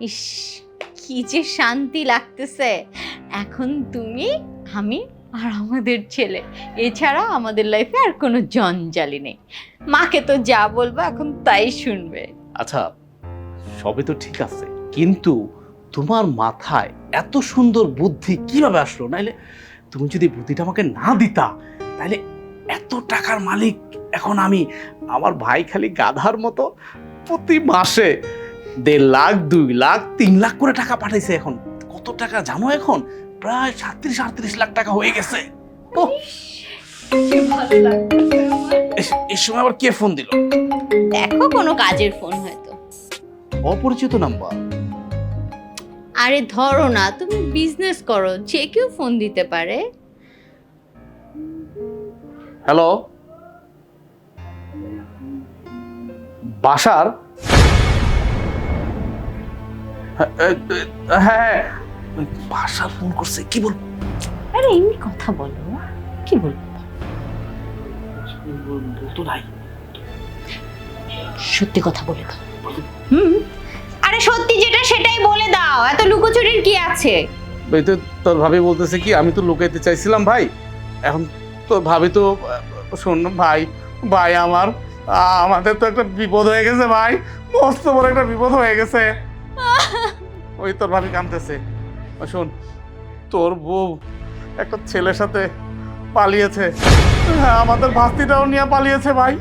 ইস, কি যে শান্তি লাগতেছে। এখন তুমি, আমি আর আমাদের ছেলে, এছাড়া আমাদের লাইফে আর কোনো জঞ্জালি নেই। মাকে তো যা বলবো এখন তাই শুনবে। আচ্ছা, সবই তো ঠিক আছে, কিন্তু তোমার মাথায় এত সুন্দর বুদ্ধি কিভাবে আসলো? নাইলে তুমি যদি বুদ্ধিটা আমাকে না দিতা, তাহলে এত টাকার মালিক এখন আমি। আমার ভাই খালি গাধার মতো প্রতি মাসে 1.5 লাখ, 2 লাখ, 3 লাখ করে টাকা পাঠাইছে। এখন কত টাকা জানো? এখন প্রায় 37-38 লাখ টাকা হয়ে গেছে। ওহ, কি ভালো লাগতেছে আমার। এই সময় আবার কে ফোন দিল? দেখো কোনো কাজের ফোন হয়তো। অপরিচিত নাম্বার। আরে ধরো না, তুমি বিজনেস করো, যে কেউ ফোন দিতে পারে। হ্যালো, বাসার? হ্যাঁ, বাসার ফোন করছে, কি বল? আরে এমনি কথা বলো, কি বলবো? বলতো নাই। সত্যি কথা বলে দাও। আরে সত্যি যেটা সেটাই বলে দাও, এত লুকোচুরির কি আছে? এই তো তোর ভাবি বলতেছে কি, আমি তো লুকাইতে চাইছিলাম ভাই, এখন তোর ভাবি তো শোন ভাই, ভাই আমার, আমাদের তো একটা বিপদ হয়ে গেছে ভাই, মস্ত বড় একটা বিপদ হয়ে গেছে। ওই তোর ভাবি কাঁদতেছে। শোন, তোর বউ একটা ছেলের সাথে পালিয়েছে, হ্যাঁ আমাদের ভাস্তিটাও নিয়ে পালিয়েছে ভাই।